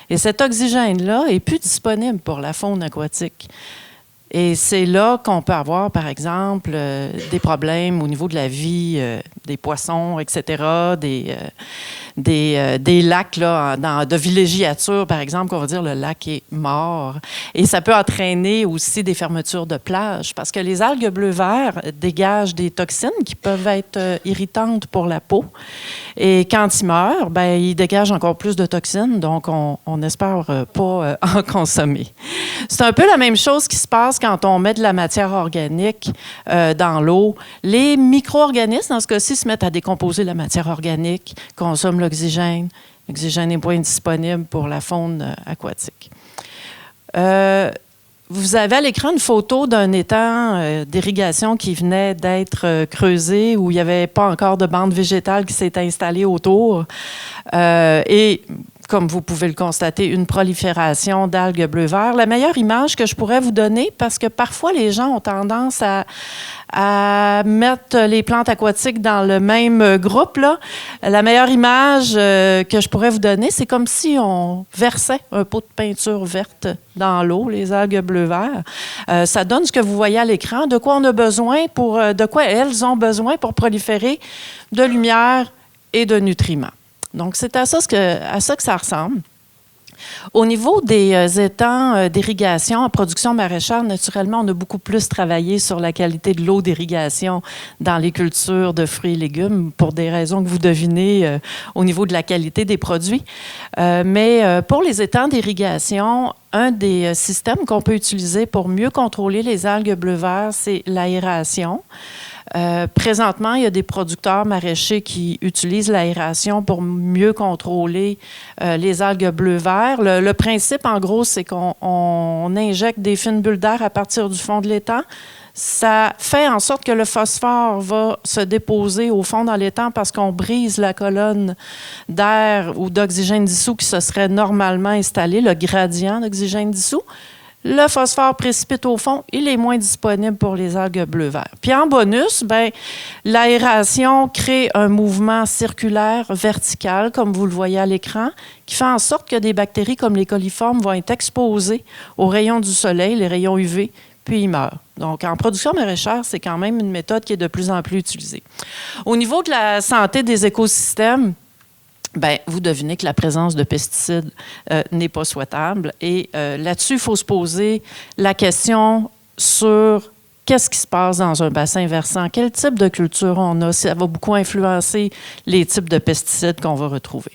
Et cet oxygène-là n'est plus disponible pour la faune aquatique. Et c'est là qu'on peut avoir, par exemple, des problèmes au niveau de la vie des poissons, etc., des lacs là, de villégiature, par exemple, qu'on va dire le lac est mort. Et ça peut entraîner aussi des fermetures de plages parce que les algues bleu-vert dégagent des toxines qui peuvent être irritantes pour la peau. Et quand ils meurent, bien, ils dégagent encore plus de toxines, donc on n'espère pas en consommer. C'est un peu la même chose qui se passe quand on met de la matière organique dans l'eau. Les micro-organismes, dans ce cas-ci, se mettent à décomposer la matière organique, consomment l'oxygène. L'oxygène n'est pas indisponible pour la faune aquatique. Vous avez à l'écran une photo d'un étang d'irrigation qui venait d'être creusé, où il n'y avait pas encore de bande végétale qui s'est installée autour. Et comme vous pouvez le constater, une prolifération d'algues bleu-vert. La meilleure image que je pourrais vous donner, parce que parfois les gens ont tendance à mettre les plantes aquatiques dans le même groupe, là. La meilleure image que je pourrais vous donner, c'est comme si on versait un pot de peinture verte dans l'eau, les algues bleu-vert. Ça donne ce que vous voyez à l'écran, de quoi on a besoin de quoi elles ont besoin pour proliférer de lumière et de nutriments. Donc, c'est à ça que ça ressemble. Au niveau des étangs d'irrigation en production maraîchère, naturellement, on a beaucoup plus travaillé sur la qualité de l'eau d'irrigation dans les cultures de fruits et légumes pour des raisons que vous devinez au niveau de la qualité des produits. Mais pour les étangs d'irrigation, un des systèmes qu'on peut utiliser pour mieux contrôler les algues bleu-vert, c'est l'aération. Présentement, il y a des producteurs maraîchers qui utilisent l'aération pour mieux contrôler les algues bleu-vert. Le principe, en gros, c'est qu'on injecte des fines bulles d'air à partir du fond de l'étang. Ça fait en sorte que le phosphore va se déposer au fond dans l'étang parce qu'on brise la colonne d'air ou d'oxygène dissous qui se serait normalement installée, le gradient d'oxygène dissous. Le phosphore précipite au fond, il est moins disponible pour les algues bleu-vert. Puis en bonus, l'aération crée un mouvement circulaire vertical, comme vous le voyez à l'écran, qui fait en sorte que des bactéries comme les coliformes vont être exposées aux rayons du soleil, les rayons UV, puis ils meurent. Donc, en production maraîchère, c'est quand même une méthode qui est de plus en plus utilisée. Au niveau de la santé des écosystèmes, vous devinez que la présence de pesticides n'est pas souhaitable. Et là-dessus, il faut se poser la question sur qu'est-ce qui se passe dans un bassin versant, quel type de culture on a. Ça va beaucoup influencer les types de pesticides qu'on va retrouver.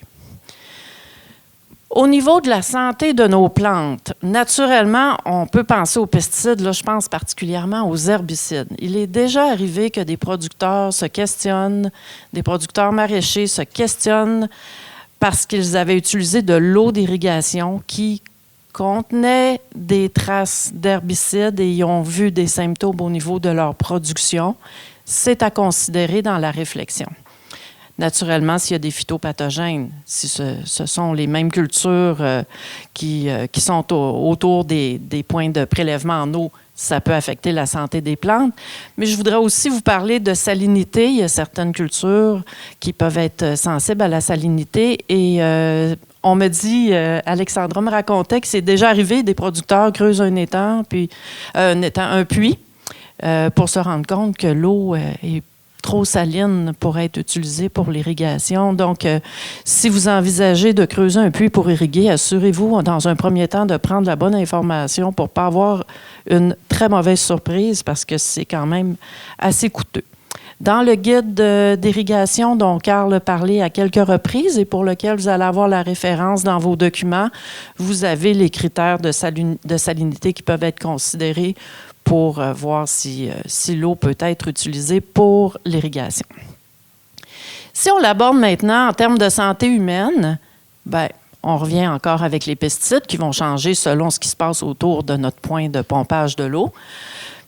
Au niveau de la santé de nos plantes, naturellement, on peut penser aux pesticides. Là, je pense particulièrement aux herbicides. Il est déjà arrivé que des producteurs se questionnent, des producteurs maraîchers se questionnent parce qu'ils avaient utilisé de l'eau d'irrigation qui contenait des traces d'herbicides et ils ont vu des symptômes au niveau de leur production. C'est à considérer dans la réflexion. Naturellement, s'il y a des phytopathogènes, si ce sont les mêmes cultures qui sont autour des points de prélèvement en eau, ça peut affecter la santé des plantes. Mais je voudrais aussi vous parler de salinité. Il y a certaines cultures qui peuvent être sensibles à la salinité. Et on me dit, Alexandra me racontait que c'est déjà arrivé, des producteurs creusent un étang, puis un puits, pour se rendre compte que l'eau est trop saline pour être utilisée pour l'irrigation. Donc, si vous envisagez de creuser un puits pour irriguer, assurez-vous, dans un premier temps, de prendre la bonne information pour ne pas avoir une très mauvaise surprise parce que c'est quand même assez coûteux. Dans le guide d'irrigation dont Carl a parlé à quelques reprises et pour lequel vous allez avoir la référence dans vos documents, vous avez les critères de salinité qui peuvent être considérés pour voir si l'eau peut être utilisée pour l'irrigation. Si on l'aborde maintenant en termes de santé humaine, on revient encore avec les pesticides qui vont changer selon ce qui se passe autour de notre point de pompage de l'eau.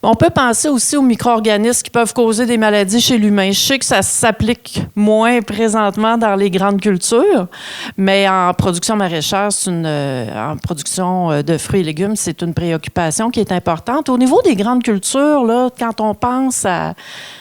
On peut penser aussi aux micro-organismes qui peuvent causer des maladies chez l'humain. Je sais que ça s'applique moins présentement dans les grandes cultures, mais en production maraîchère, en production de fruits et légumes, c'est une préoccupation qui est importante. Au niveau des grandes cultures, là, quand on pense à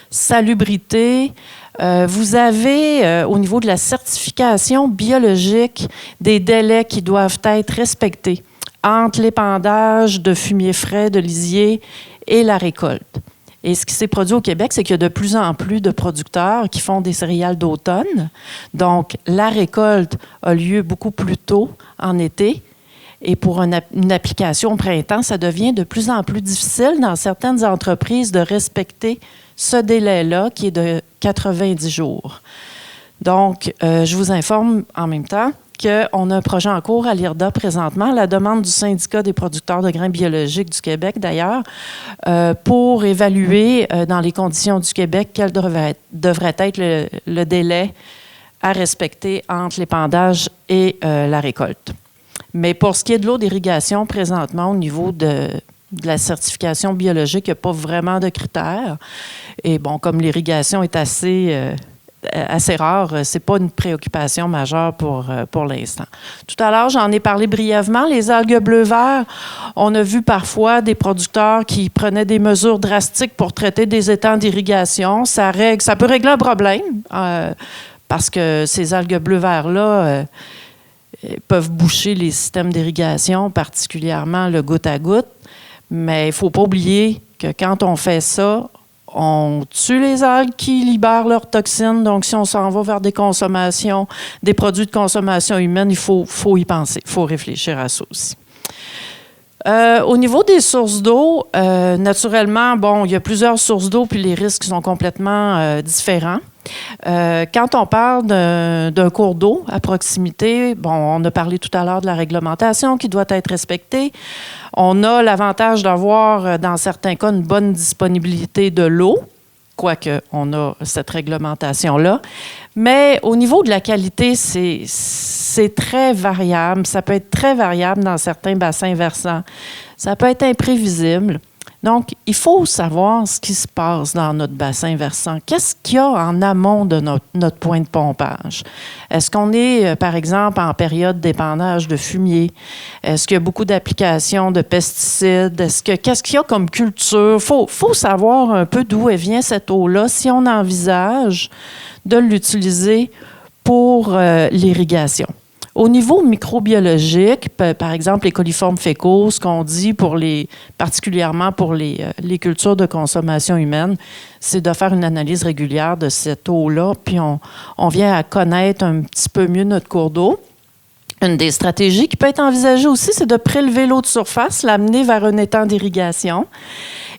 salubrité, vous avez, au niveau de la certification biologique, des délais qui doivent être respectés entre l'épandage de fumier frais, de lisier et la récolte. Et ce qui s'est produit au Québec, c'est qu'il y a de plus en plus de producteurs qui font des céréales d'automne. Donc, la récolte a lieu beaucoup plus tôt en été. Et pour une application au printemps, ça devient de plus en plus difficile dans certaines entreprises de respecter ce délai-là qui est de 90 jours. Donc, je vous informe en même temps qu'on a un projet en cours à l'IRDA présentement, à la demande du Syndicat des producteurs de grains biologiques du Québec d'ailleurs, pour évaluer dans les conditions du Québec quel devrait être le délai à respecter entre l'épandage et la récolte. Mais pour ce qui est de l'eau d'irrigation, présentement, au niveau de la certification biologique, il n'y a pas vraiment de critères. Et bon, comme l'irrigation est assez rare, ce n'est pas une préoccupation majeure pour l'instant. Tout à l'heure, j'en ai parlé brièvement. Les algues bleu-vert, on a vu parfois des producteurs qui prenaient des mesures drastiques pour traiter des étangs d'irrigation. Ça peut régler un problème parce que ces algues bleu-vert-là peuvent boucher les systèmes d'irrigation, particulièrement le goutte à goutte. Mais il ne faut pas oublier que quand on fait ça, on tue les algues qui libèrent leurs toxines. Donc, si on s'en va vers des consommations, des produits de consommation humaine, il faut y penser, il faut réfléchir à ça aussi. Au niveau des sources d'eau, naturellement, il y a plusieurs sources d'eau, puis les risques sont complètement différents. Quand on parle d'un cours d'eau à proximité, on a parlé tout à l'heure de la réglementation qui doit être respectée. On a l'avantage d'avoir, dans certains cas, une bonne disponibilité de l'eau, quoique on a cette réglementation-là. Mais au niveau de la qualité, c'est très variable. Ça peut être très variable dans certains bassins versants. Ça peut être imprévisible. Donc, il faut savoir ce qui se passe dans notre bassin versant. Qu'est-ce qu'il y a en amont de notre point de pompage? Est-ce qu'on est, par exemple, en période d'épandage de fumier? Est-ce qu'il y a beaucoup d'applications de pesticides? Qu'est-ce qu'il y a comme culture? Faut savoir un peu d'où elle vient cette eau-là si on envisage de l'utiliser pour l'irrigation. Au niveau microbiologique, par exemple, les coliformes fécaux, ce qu'on dit particulièrement pour les cultures de consommation humaine, c'est de faire une analyse régulière de cette eau-là, puis on vient à connaître un petit peu mieux notre cours d'eau. Une des stratégies qui peut être envisagée aussi, c'est de prélever l'eau de surface, l'amener vers un étang d'irrigation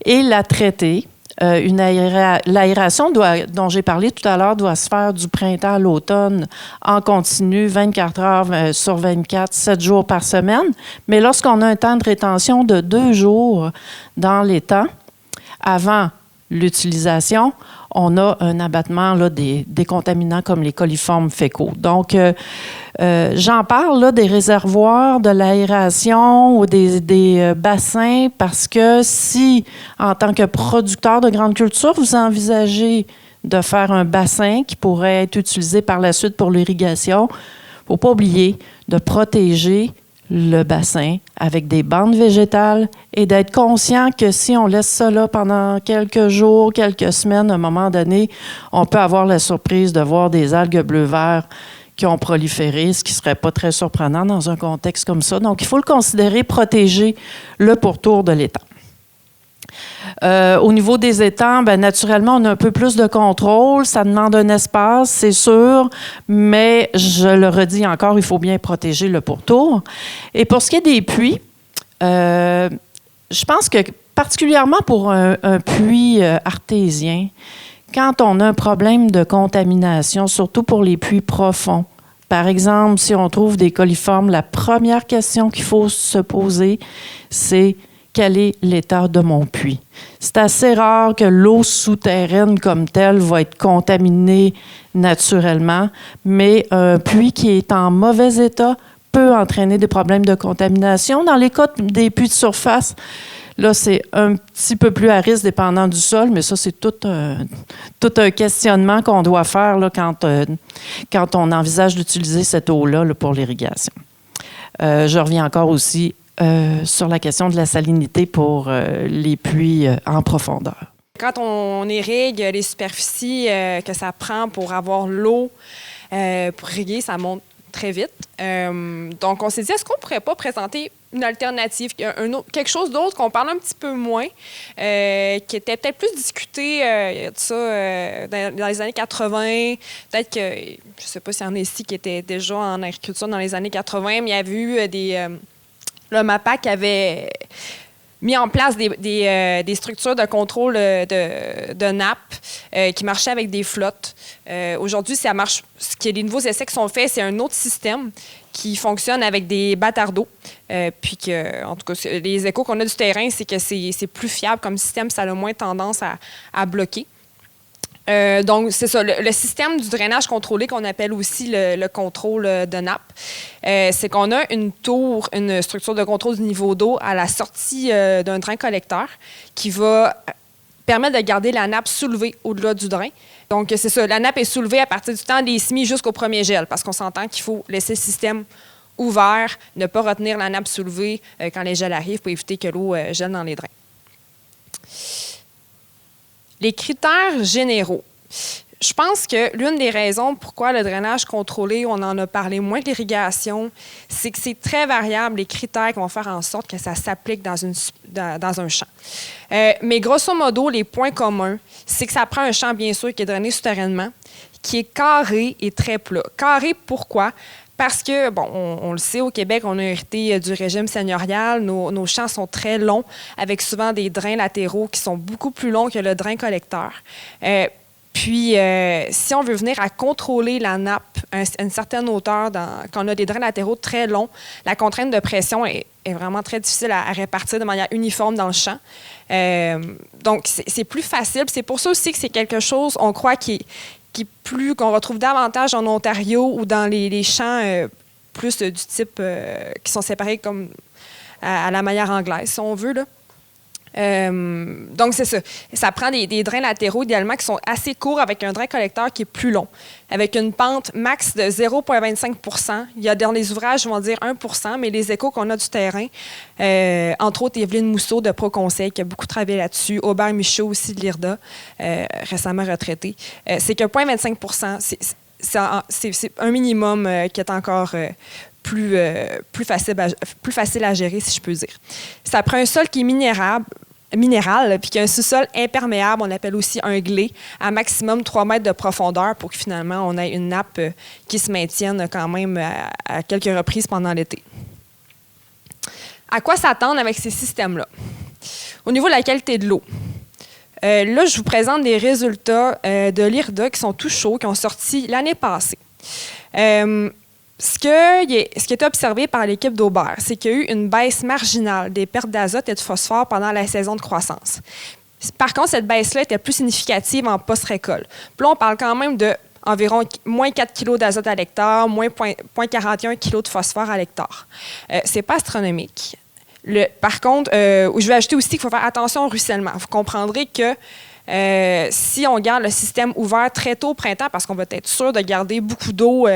et la traiter. L'aération dont j'ai parlé tout à l'heure doit se faire du printemps à l'automne en continu, 24 heures sur 24, 7 jours par semaine. Mais lorsqu'on a un temps de rétention de 2 jours dans l'étang, avant l'utilisation, on a un abattement là, des contaminants comme les coliformes fécaux. Donc, j'en parle là, des réservoirs, de l'aération ou des bassins parce que si, en tant que producteur de grandes cultures, vous envisagez de faire un bassin qui pourrait être utilisé par la suite pour l'irrigation, il ne faut pas oublier de protéger le bassin avec des bandes végétales et d'être conscient que si on laisse ça là pendant quelques jours, quelques semaines, à un moment donné, on peut avoir la surprise de voir des algues bleu-vert qui ont proliféré, ce qui ne serait pas très surprenant dans un contexte comme ça. Donc, il faut le considérer, protéger le pourtour de l'étang. Au niveau des étangs, naturellement, on a un peu plus de contrôle. Ça demande un espace, c'est sûr, mais je le redis encore, il faut bien protéger le pourtour. Et pour ce qui est des puits, je pense que particulièrement pour un puits artésien, quand on a un problème de contamination, surtout pour les puits profonds, par exemple, si on trouve des coliformes, la première question qu'il faut se poser, c'est quel est l'état de mon puits? C'est assez rare que l'eau souterraine comme telle va être contaminée naturellement, mais un puits qui est en mauvais état peut entraîner des problèmes de contamination. Dans les cas des puits de surface, là, c'est un petit peu plus à risque dépendant du sol, mais ça, c'est tout un questionnement qu'on doit faire là, quand on envisage d'utiliser cette eau-là là, pour l'irrigation. Je reviens encore aussi sur la question de la salinité pour les puits en profondeur. Quand on irrigue les superficies que ça prend pour avoir l'eau pour irriguer, ça monte très vite. Donc, on s'est dit, est-ce qu'on ne pourrait pas présenter une alternative, quelque chose d'autre qu'on parle un petit peu moins, qui était peut-être plus discuté dans les années 80. Peut-être que, je ne sais pas s'il y en a ici qui étaient déjà en agriculture dans les andes 80, mais il y avait eu le MAPAC avait mis en place des structures de contrôle de nappes qui marchaient avec des flottes. Aujourd'hui, ça marche. Les nouveaux essais qui sont faits, c'est un autre système qui fonctionne avec des bâtards d'eau. Puis que, en tout cas, les échos qu'on a du terrain, c'est que c'est plus fiable comme système, ça a moins tendance à bloquer. Donc, c'est ça. Le système du drainage contrôlé, qu'on appelle aussi le contrôle de nappe, c'est qu'on a une structure de contrôle du niveau d'eau à la sortie d'un drain collecteur qui va permettre de garder la nappe soulevée au-delà du drain. Donc, c'est ça. La nappe est soulevée à partir du temps des semis jusqu'au premier gel, parce qu'on s'entend qu'il faut laisser le système ouvert, ne pas retenir la nappe soulevée quand les gels arrivent pour éviter que l'eau gèle dans les drains. Les critères généraux. Je pense que l'une des raisons pourquoi le drainage contrôlé, on en a parlé moins que l'irrigation, c'est que c'est très variable les critères qui vont faire en sorte que ça s'applique dans un champ. Mais grosso modo, les points communs, c'est que ça prend un champ, bien sûr, qui est drainé souterrainement, qui est carré et très plat. Carré, pourquoi? Parce que, bon, on le sait, au Québec, on a hérité du régime seigneurial. Nos champs sont très longs, avec souvent des drains latéraux qui sont beaucoup plus longs que le drain collecteur. Puis, si on veut venir à contrôler la nappe à une certaine hauteur, quand on a des drains latéraux très longs, la contrainte de pression est vraiment très difficile à répartir de manière uniforme dans le champ. Donc, c'est plus facile. C'est pour ça aussi que c'est quelque chose, on croit, qu'on retrouve davantage en Ontario ou dans les champs plus du type qui sont séparés comme à la manière anglaise, si on veut, là. Donc, c'est ça. Ça prend des drains latéraux, idéalement, qui sont assez courts avec un drain collecteur qui est plus long, avec une pente max de 0,25 %. Il y a dans les ouvrages, on va dire 1 %, mais les échos qu'on a du terrain, entre autres Evelyne Mousseau de Proconseil, qui a beaucoup travaillé là-dessus, Aubert Michaud aussi de l'IRDA, récemment retraité, c'est que 0,25 %, c'est un minimum qui est encore plus facile à gérer, si je peux dire. Ça prend un sol qui est minéral, puis qui a un sous-sol imperméable, on appelle aussi un glé, à maximum 3 mètres de profondeur pour que finalement on ait une nappe qui se maintienne quand même à quelques reprises pendant l'été. À quoi s'attendre avec ces systèmes-là? Au niveau de la qualité de l'eau, là, je vous présente des résultats de l'IRDA qui sont tout chauds, qui ont sorti l'année passée. Ce qui est observé par l'équipe d'Aubert, c'est qu'il y a eu une baisse marginale des pertes d'azote et de phosphore pendant la saison de croissance. Par contre, cette baisse-là était plus significative en post-récolte. Puis là, on parle quand même de environ moins 4 kg d'azote à l'hectare, moins 0,41 kg de phosphore à l'hectare. C'est pas astronomique. Par contre, je vais ajouter aussi qu'il faut faire attention au ruissellement. Vous comprendrez que si on garde le système ouvert très tôt au printemps, parce qu'on va être sûr de garder beaucoup d'eau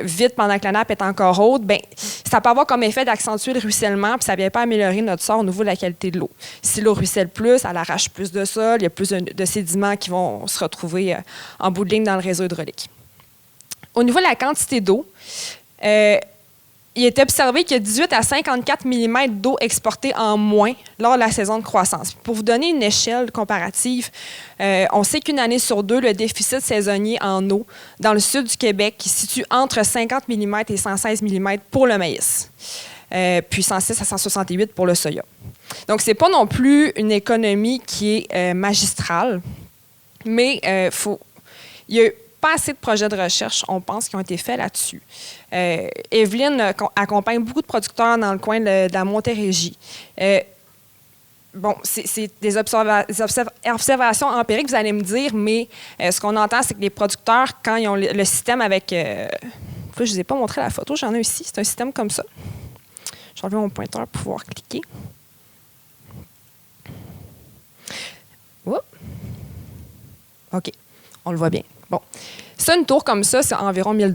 vite pendant que la nappe est encore haute, bien, ça peut avoir comme effet d'accentuer le ruissellement, puis ça ne vient pas améliorer notre sort au niveau de la qualité de l'eau. Si l'eau ruisselle plus, elle arrache plus de sol, il y a plus de sédiments qui vont se retrouver en bout de ligne dans le réseau hydraulique. Au niveau de la quantité d'eau, il est observé qu'il y a 18 à 54 mm d'eau exportée en moins lors de la saison de croissance. Pour vous donner une échelle comparative, on sait qu'une année sur deux, le déficit saisonnier en eau dans le sud du Québec qui se situe entre 50 mm et 116 mm pour le maïs, puis 106 à 168 pour le soya. Donc, ce n'est pas non plus une économie qui est magistrale, mais il y a pas assez de projets de recherche, on pense, qui ont été faits là-dessus. Evelyne accompagne beaucoup de producteurs dans le coin de la Montérégie. Bon, c'est des observations empiriques, vous allez me dire, mais ce qu'on entend, c'est que les producteurs, quand ils ont le système avec... je ne vous ai pas montré la photo, j'en ai ici. C'est un système comme ça. Je vais enlever mon pointeur pour pouvoir cliquer. Oups. OK, on le voit bien. Bon, ça, une tour comme ça, c'est environ 1 000 $.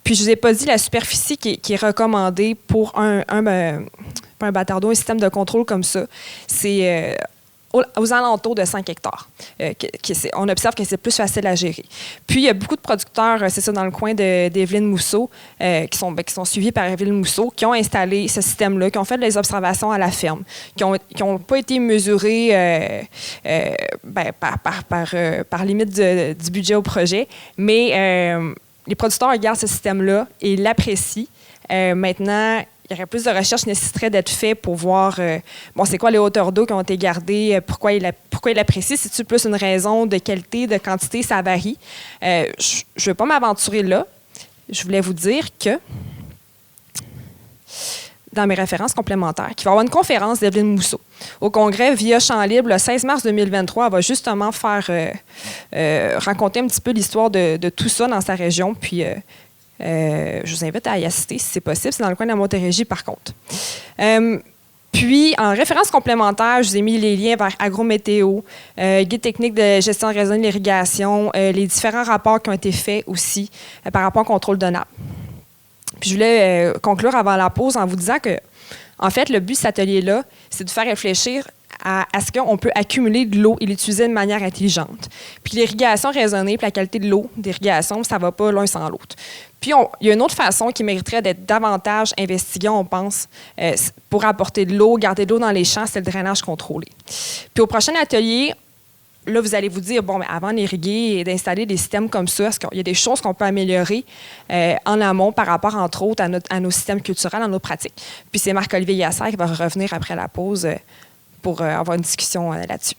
Puis, je ne vous ai pas dit la superficie qui est recommandée pour un bâtard d'eau, un système de contrôle comme ça. C'est aux alentours de 5 hectares. On observe que c'est plus facile à gérer. Puis, il y a beaucoup de producteurs, c'est ça, dans le coin d'Evelyne Mousseau, qui sont suivis par Evelyne Mousseau, qui ont installé ce système-là, qui ont fait des observations à la ferme, qui n'ont pas été mesurés par limite du budget au projet, mais les producteurs regardent ce système-là et l'apprécient. Maintenant, il y aurait plus de recherches nécessiteraient d'être faites pour voir, c'est quoi les hauteurs d'eau qui ont été gardées, pourquoi il apprécie. C'est-tu plus une raison de qualité, de quantité, ça varie. Je ne vais pas m'aventurer là. Je voulais vous dire que, dans mes références complémentaires, qu'il va y avoir une conférence d'Evelyne Mousseau au Congrès via Champ Libre le 16 mars 2023. Elle va justement faire raconter un petit peu l'histoire de tout ça dans sa région, puis... je vous invite à y assister si c'est possible. C'est dans le coin de la Montérégie, par contre. Puis, en référence complémentaire, je vous ai mis les liens vers Agrométéo, guide technique de gestion raisonnée de l'irrigation, les différents rapports qui ont été faits aussi par rapport au contrôle de nappe. Puis, je voulais conclure avant la pause en vous disant que, en fait, le but de cet atelier-là, c'est de faire réfléchir à ce qu'on peut accumuler de l'eau et l'utiliser de manière intelligente. Puis l'irrigation raisonnée, puis la qualité de l'eau d'irrigation, ça ne va pas l'un sans l'autre. Puis il y a une autre façon qui mériterait d'être davantage investiguée, on pense, pour apporter de l'eau, garder de l'eau dans les champs, c'est le drainage contrôlé. Puis au prochain atelier, là, vous allez vous dire, bon, mais avant d'irriguer et d'installer des systèmes comme ça, est-ce qu'il y a des choses qu'on peut améliorer en amont par rapport, entre autres, à nos systèmes culturels, à nos pratiques? Puis c'est Marc-Olivier Yasser qui va revenir après la pause pour avoir une discussion là-dessus.